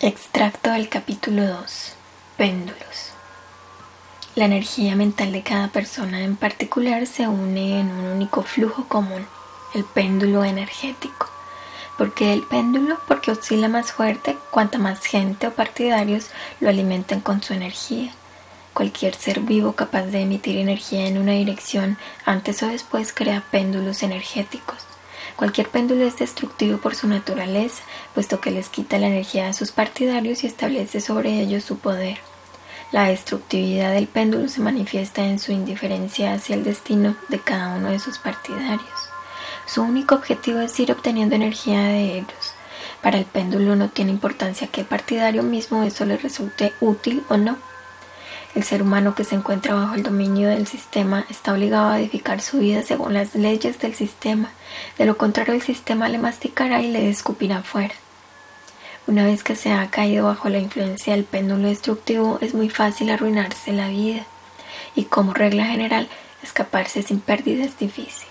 Extracto del capítulo 2. Péndulos. La energía mental de cada persona en particular se une en un único flujo común, el péndulo energético. ¿Por qué el péndulo? Porque oscila más fuerte cuanta más gente o partidarios lo alimenten con su energía. Cualquier ser vivo capaz de emitir energía en una dirección antes o después crea péndulos energéticos. Cualquier péndulo es destructivo por su naturaleza, puesto que les quita la energía a sus partidarios y establece sobre ellos su poder. La destructividad del péndulo se manifiesta en su indiferencia hacia el destino de cada uno de sus partidarios. Su único objetivo es ir obteniendo energía de ellos. Para el péndulo no tiene importancia que el partidario mismo eso le resulte útil o no. El ser humano que se encuentra bajo el dominio del sistema está obligado a edificar su vida según las leyes del sistema. De lo contrario, el sistema le masticará y le escupirá fuera. Una vez que se ha caído bajo la influencia del péndulo destructivo, es muy fácil arruinarse la vida. Y como regla general, escaparse sin pérdida es difícil.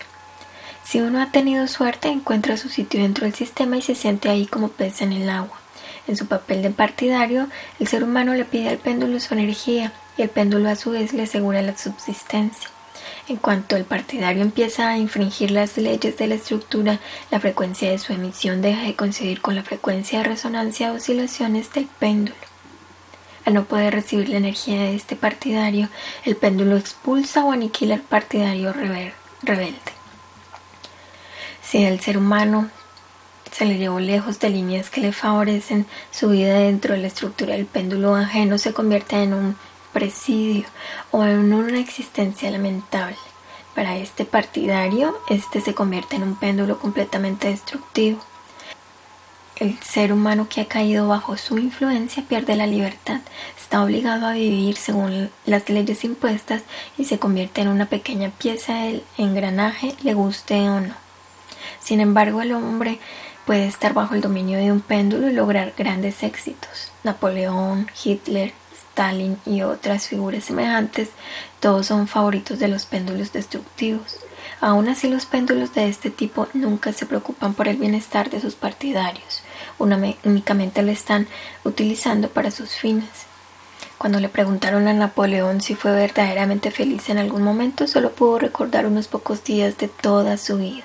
Si uno ha tenido suerte, encuentra su sitio dentro del sistema y se siente ahí como pez en el agua. En su papel de partidario, el ser humano le pide al péndulo su energía y el péndulo a su vez le asegura la subsistencia. En cuanto el partidario empieza a infringir las leyes de la estructura, la frecuencia de su emisión deja de coincidir con la frecuencia de resonancia o oscilaciones del péndulo. Al no poder recibir la energía de este partidario, el péndulo expulsa o aniquila al partidario rebelde. Si el ser humano se le llevó lejos de líneas que le favorecen su vida dentro de la estructura del péndulo ajeno, se convierte en un presidio o en una existencia lamentable. Para este partidario, este se convierte en un péndulo completamente destructivo. El ser humano que ha caído bajo su influencia pierde la libertad, está obligado a vivir según las leyes impuestas y se convierte en una pequeña pieza del engranaje, le guste o no. Sin embargo, el hombre puede estar bajo el dominio de un péndulo y lograr grandes éxitos. Napoleón, Hitler, Stalin y otras figuras semejantes, todos son favoritos de los péndulos destructivos. Aún así, los péndulos de este tipo nunca se preocupan por el bienestar de sus partidarios, únicamente lo están utilizando para sus fines. Cuando le preguntaron a Napoleón si fue verdaderamente feliz en algún momento, solo pudo recordar unos pocos días de toda su vida.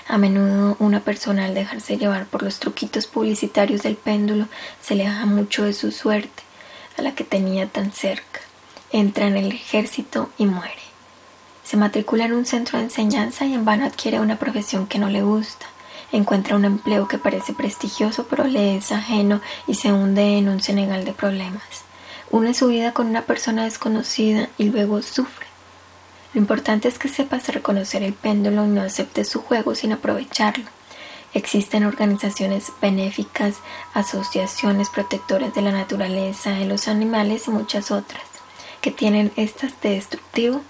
A menudo una persona, al dejarse llevar por los truquitos publicitarios del péndulo, se aleja mucho de su suerte, a la que tenía tan cerca. Entra en el ejército y muere. Se matricula en un centro de enseñanza y en vano adquiere una profesión que no le gusta. Encuentra un empleo que parece prestigioso pero le es ajeno y se hunde en un cenagal de problemas. Une su vida con una persona desconocida y luego sufre. Lo importante es que sepas reconocer el péndulo y no aceptes su juego sin aprovecharlo. Existen organizaciones benéficas, asociaciones protectoras de la naturaleza, de los animales y muchas otras, que tienen estas de destructivo.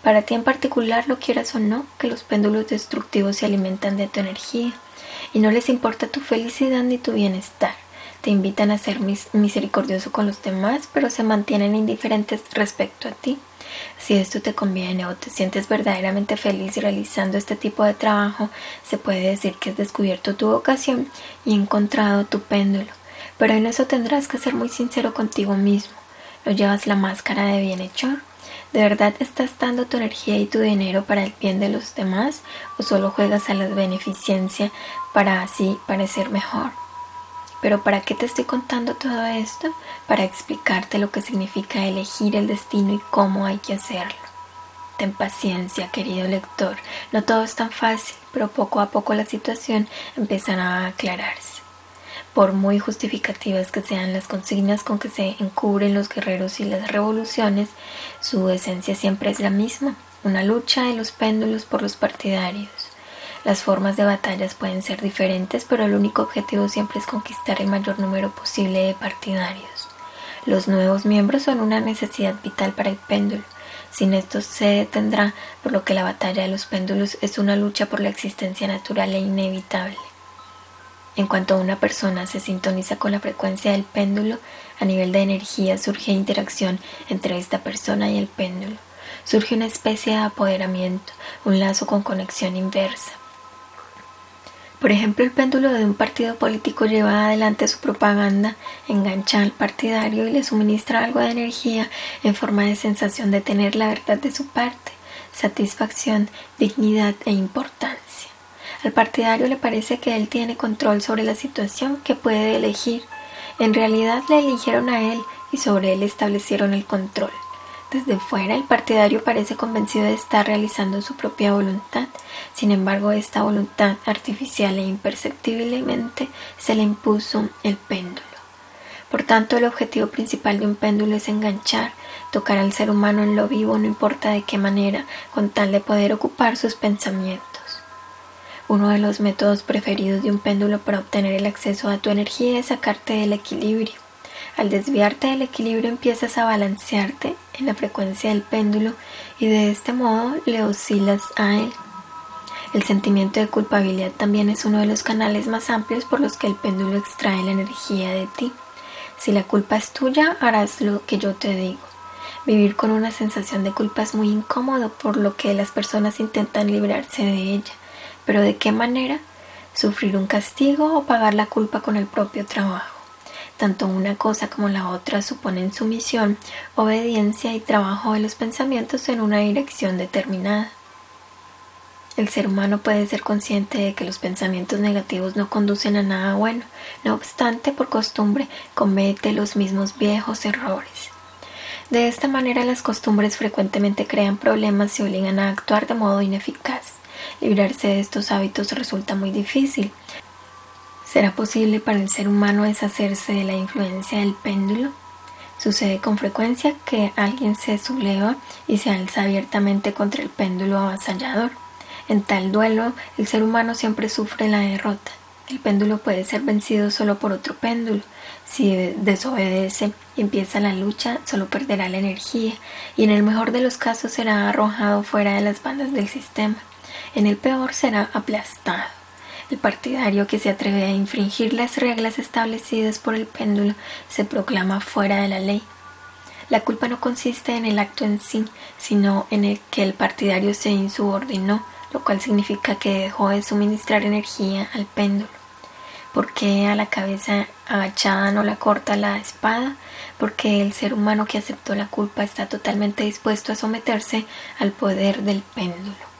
Para ti en particular, lo quieras o no, que los péndulos destructivos se alimentan de tu energía y no les importa tu felicidad ni tu bienestar. Te invitan a ser misericordioso con los demás, pero se mantienen indiferentes respecto a ti. Si esto te conviene o te sientes verdaderamente feliz realizando este tipo de trabajo, se puede decir que has descubierto tu vocación y encontrado tu péndulo. Pero en eso tendrás que ser muy sincero contigo mismo. ¿No llevas la máscara de bienhechor? ¿De verdad estás dando tu energía y tu dinero para el bien de los demás? ¿O solo juegas a la beneficencia para así parecer mejor? ¿Pero para qué te estoy contando todo esto? Para explicarte lo que significa elegir el destino y cómo hay que hacerlo. Ten paciencia, querido lector. No todo es tan fácil, pero poco a poco la situación empezará a aclararse. Por muy justificativas que sean las consignas con que se encubren los guerreros y las revoluciones, su esencia siempre es la misma, una lucha de los péndulos por los partidarios. Las formas de batallas pueden ser diferentes, pero el único objetivo siempre es conquistar el mayor número posible de partidarios. Los nuevos miembros son una necesidad vital para el péndulo. Sin estos se detendrá, por lo que la batalla de los péndulos es una lucha por la existencia natural e inevitable. En cuanto una persona se sintoniza con la frecuencia del péndulo, a nivel de energía surge interacción entre esta persona y el péndulo. Surge una especie de apoderamiento, un lazo con conexión inversa. Por ejemplo, el péndulo de un partido político lleva adelante su propaganda, engancha al partidario y le suministra algo de energía en forma de sensación de tener la verdad de su parte, satisfacción, dignidad e importancia. Al partidario le parece que él tiene control sobre la situación, que puede elegir. En realidad le eligieron a él y sobre él establecieron el control. Desde fuera, el partidario parece convencido de estar realizando su propia voluntad. Sin embargo, esta voluntad artificial e imperceptiblemente se le impuso el péndulo. Por tanto, el objetivo principal de un péndulo es enganchar, tocar al ser humano en lo vivo, no importa de qué manera, con tal de poder ocupar sus pensamientos. Uno de los métodos preferidos de un péndulo para obtener el acceso a tu energía es sacarte del equilibrio. Al desviarte del equilibrio empiezas a balancearte en la frecuencia del péndulo y de este modo le oscilas a él. El sentimiento de culpabilidad también es uno de los canales más amplios por los que el péndulo extrae la energía de ti. Si la culpa es tuya, harás lo que yo te digo. Vivir con una sensación de culpa es muy incómodo, por lo que las personas intentan librarse de ella. ¿Pero de qué manera? ¿Sufrir un castigo o pagar la culpa con el propio trabajo? Tanto una cosa como la otra suponen sumisión, obediencia y trabajo de los pensamientos en una dirección determinada. El ser humano puede ser consciente de que los pensamientos negativos no conducen a nada bueno, no obstante, por costumbre, comete los mismos viejos errores. De esta manera, las costumbres frecuentemente crean problemas y obligan a actuar de modo ineficaz. Librarse de estos hábitos resulta muy difícil. ¿Será posible para el ser humano deshacerse de la influencia del péndulo? Sucede con frecuencia que alguien se subleva y se alza abiertamente contra el péndulo avasallador. En tal duelo, el ser humano siempre sufre la derrota. El péndulo puede ser vencido solo por otro péndulo. Si desobedece y empieza la lucha, solo perderá la energía y en el mejor de los casos será arrojado fuera de las bandas del sistema. En el peor será aplastado. El partidario que se atreve a infringir las reglas establecidas por el péndulo se proclama fuera de la ley. La culpa no consiste en el acto en sí, sino en el que el partidario se insubordinó, lo cual significa que dejó de suministrar energía al péndulo. ¿Por qué a la cabeza agachada no la corta la espada? Porque el ser humano que aceptó la culpa está totalmente dispuesto a someterse al poder del péndulo.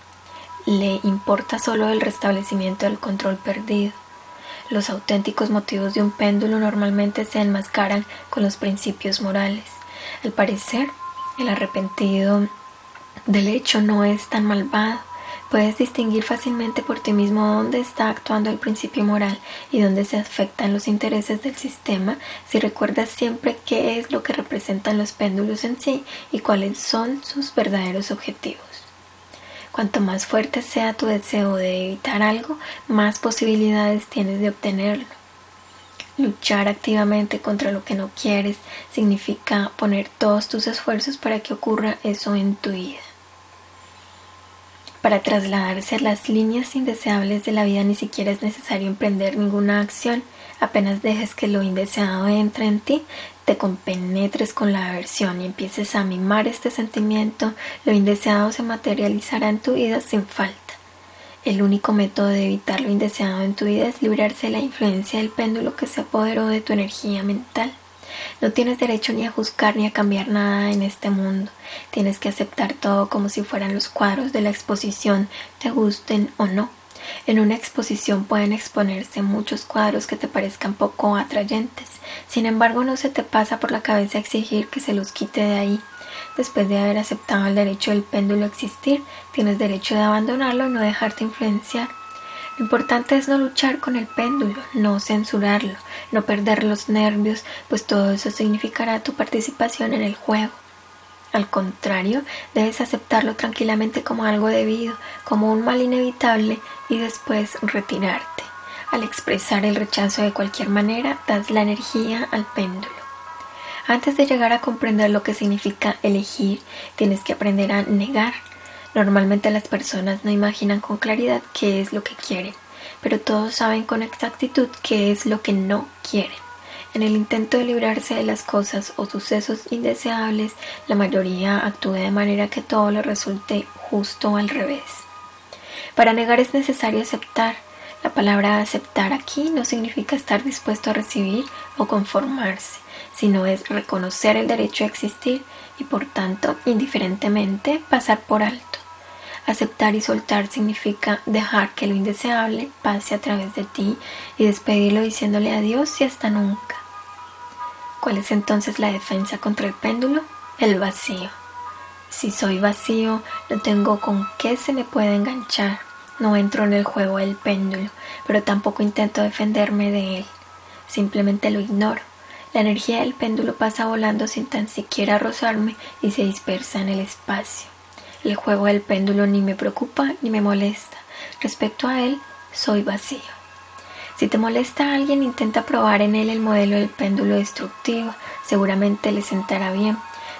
Le importa solo el restablecimiento del control perdido. Los auténticos motivos de un péndulo normalmente se enmascaran con los principios morales. Al parecer, el arrepentido del hecho no es tan malvado. Puedes distinguir fácilmente por ti mismo dónde está actuando el principio moral y dónde se afectan los intereses del sistema si recuerdas siempre qué es lo que representan los péndulos en sí y cuáles son sus verdaderos objetivos. Cuanto más fuerte sea tu deseo de evitar algo, más posibilidades tienes de obtenerlo. Luchar activamente contra lo que no quieres significa poner todos tus esfuerzos para que ocurra eso en tu vida. Para trasladarse a las líneas indeseables de la vida ni siquiera es necesario emprender ninguna acción. Apenas dejes que lo indeseado entre en ti, te compenetres con la aversión y empieces a mimar este sentimiento, lo indeseado se materializará en tu vida sin falta. El único método de evitar lo indeseado en tu vida es librarse de la influencia del péndulo que se apoderó de tu energía mental. No tienes derecho ni a juzgar ni a cambiar nada en este mundo. Tienes que aceptar todo como si fueran los cuadros de la exposición, te gusten o no. En una exposición pueden exponerse muchos cuadros que te parezcan poco atrayentes. Sin embargo, no se te pasa por la cabeza exigir que se los quite de ahí. Después de haber aceptado el derecho del péndulo a existir, tienes derecho de abandonarlo y no dejarte influenciar. Lo importante es no luchar con el péndulo, no censurarlo, no perder los nervios, pues todo eso significará tu participación en el juego. Al contrario, debes aceptarlo tranquilamente como algo debido, como un mal inevitable y después retirarte. Al expresar el rechazo de cualquier manera, das la energía al péndulo. Antes de llegar a comprender lo que significa elegir, tienes que aprender a negar. Normalmente las personas no imaginan con claridad qué es lo que quieren, pero todos saben con exactitud qué es lo que no quieren. En el intento de librarse de las cosas o sucesos indeseables, la mayoría actúa de manera que todo le resulte justo al revés. Para negar es necesario aceptar. La palabra aceptar aquí no significa estar dispuesto a recibir o conformarse, sino es reconocer el derecho a existir y por tanto, indiferentemente, pasar por alto. Aceptar y soltar significa dejar que lo indeseable pase a través de ti y despedirlo diciéndole adiós y hasta nunca. ¿Cuál es entonces la defensa contra el péndulo? El vacío. Si soy vacío, no tengo con qué se me puede enganchar. No entro en el juego del péndulo, pero tampoco intento defenderme de él. Simplemente lo ignoro. La energía del péndulo pasa volando sin tan siquiera rozarme y se dispersa en el espacio. El juego del péndulo ni me preocupa ni me molesta. Respecto a él, soy vacío. Si te molesta a alguien, intenta probar en él el modelo del péndulo destructivo. Seguramente le sentará bien.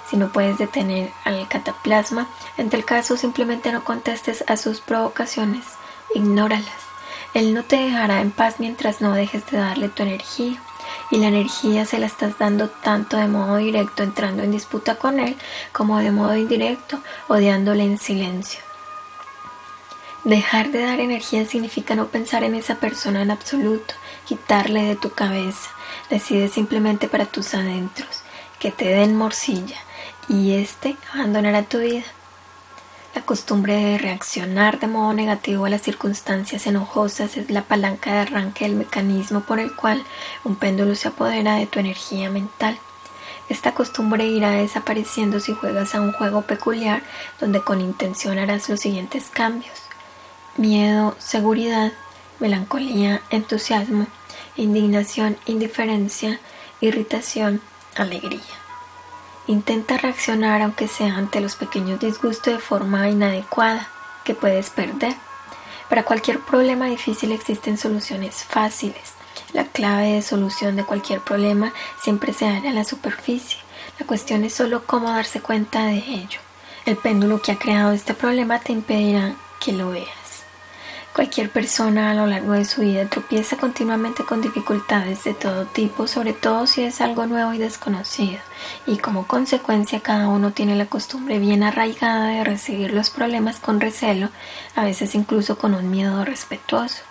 Si no puedes detener al cataplasma, en tal caso simplemente no contestes a sus provocaciones, ignóralas. Él no te dejará en paz mientras no dejes de darle tu energía, y la energía se la estás dando tanto de modo directo entrando en disputa con él, como de modo indirecto odiándole en silencio. Dejar de dar energía significa no pensar en esa persona en absoluto, quitarle de tu cabeza. Decide simplemente para tus adentros, que te den morcilla, y abandonará tu vida. La costumbre de reaccionar de modo negativo a las circunstancias enojosas es la palanca de arranque del mecanismo por el cual un péndulo se apodera de tu energía mental. Esta costumbre irá desapareciendo si juegas a un juego peculiar donde con intención harás los siguientes cambios: miedo, seguridad, melancolía, entusiasmo, indignación, indiferencia, irritación, alegría. Intenta reaccionar, aunque sea ante los pequeños disgustos, de forma inadecuada, que puedes perder. Para cualquier problema difícil existen soluciones fáciles. La clave de solución de cualquier problema siempre se halla en la superficie. La cuestión es solo cómo darse cuenta de ello. El péndulo que ha creado este problema te impedirá que lo veas. Cualquier persona a lo largo de su vida tropieza continuamente con dificultades de todo tipo, sobre todo si es algo nuevo y desconocido, y como consecuencia cada uno tiene la costumbre bien arraigada de recibir los problemas con recelo, a veces incluso con un miedo respetuoso.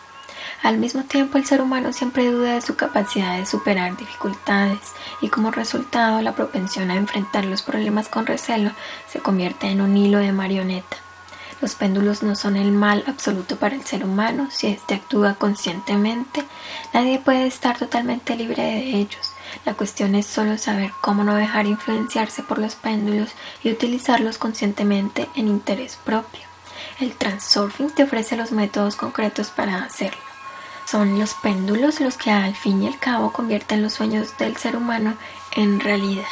Al mismo tiempo, el ser humano siempre duda de su capacidad de superar dificultades, y como resultado la propensión a enfrentar los problemas con recelo se convierte en un hilo de marioneta. Los péndulos no son el mal absoluto para el ser humano si éste actúa conscientemente. Nadie puede estar totalmente libre de ellos. La cuestión es solo saber cómo no dejar influenciarse por los péndulos y utilizarlos conscientemente en interés propio. El Transurfing te ofrece los métodos concretos para hacerlo. Son los péndulos los que al fin y al cabo convierten los sueños del ser humano en realidad.